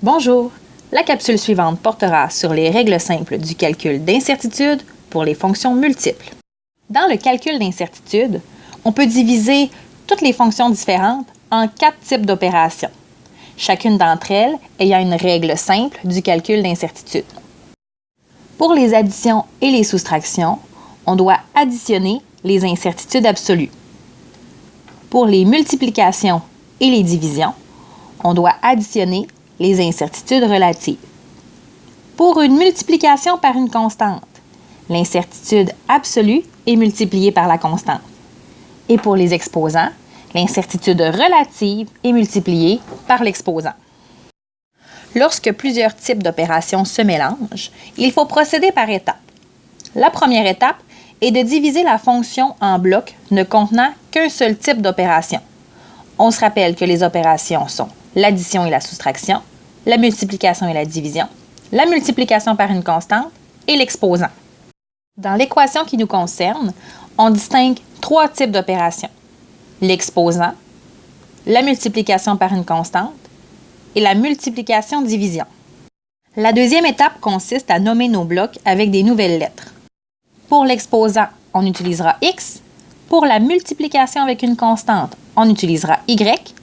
Bonjour! La capsule suivante portera sur les règles simples du calcul d'incertitude pour les fonctions multiples. Dans le calcul d'incertitude, on peut diviser toutes les fonctions différentes en 4 types d'opérations, chacune d'entre elles ayant une règle simple du calcul d'incertitude. Pour les additions et les soustractions, on doit additionner les incertitudes absolues. Pour les multiplications et les divisions, on doit additionner les incertitudes relatives. Pour une multiplication par une constante, l'incertitude absolue est multipliée par la constante. Et pour les exposants, l'incertitude relative est multipliée par l'exposant. Lorsque plusieurs types d'opérations se mélangent, il faut procéder par étapes. La première étape est de diviser la fonction en blocs ne contenant qu'un seul type d'opération. On se rappelle que les opérations sont l'addition et la soustraction, la multiplication et la division, la multiplication par une constante et l'exposant. Dans l'équation qui nous concerne, on distingue 3 types d'opérations: l'exposant, la multiplication par une constante et la multiplication-division. La deuxième étape consiste à nommer nos blocs avec des nouvelles lettres. Pour l'exposant, on utilisera X. Pour la multiplication avec une constante, on utilisera Y.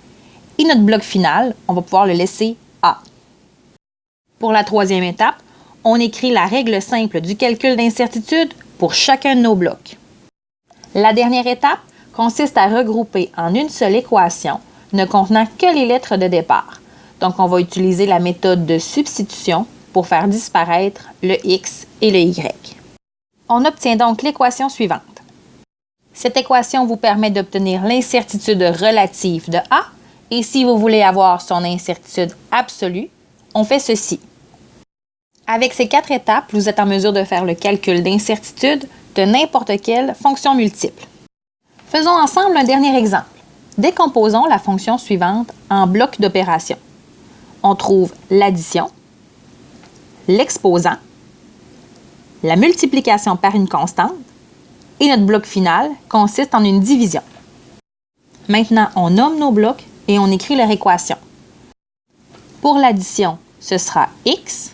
Et notre bloc final, on va pouvoir le laisser A. Pour la troisième étape, on écrit la règle simple du calcul d'incertitude pour chacun de nos blocs. La dernière étape consiste à regrouper en une seule équation ne contenant que les lettres de départ. Donc, on va utiliser la méthode de substitution pour faire disparaître le X et le Y. On obtient donc l'équation suivante. Cette équation vous permet d'obtenir l'incertitude relative de A, et si vous voulez avoir son incertitude absolue, on fait ceci. Avec ces 4 étapes, vous êtes en mesure de faire le calcul d'incertitude de n'importe quelle fonction multiple. Faisons ensemble un dernier exemple. Décomposons la fonction suivante en blocs d'opérations. On trouve l'addition, l'exposant, la multiplication par une constante, et notre bloc final consiste en une division. Maintenant, on nomme nos blocs et on écrit leur équation. Pour l'addition, ce sera X.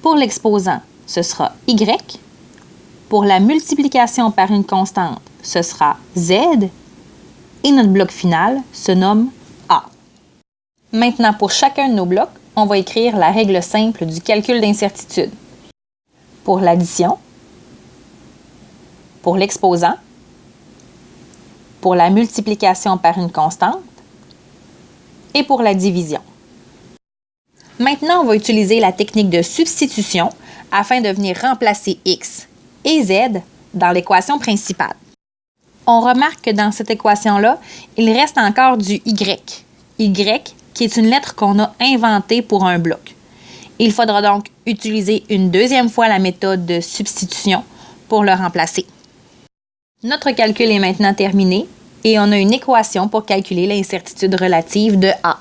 Pour l'exposant, ce sera Y. Pour la multiplication par une constante, ce sera Z. Et notre bloc final se nomme A. Maintenant, pour chacun de nos blocs, on va écrire la règle simple du calcul d'incertitude. Pour l'addition, pour l'exposant, pour la multiplication par une constante et pour la division. Maintenant, on va utiliser la technique de substitution afin de venir remplacer X et Z dans l'équation principale. On remarque que dans cette équation-là, il reste encore du Y. Y qui est une lettre qu'on a inventée pour un bloc. Il faudra donc utiliser une deuxième fois la méthode de substitution pour le remplacer. Notre calcul est maintenant terminé et on a une équation pour calculer l'incertitude relative de A.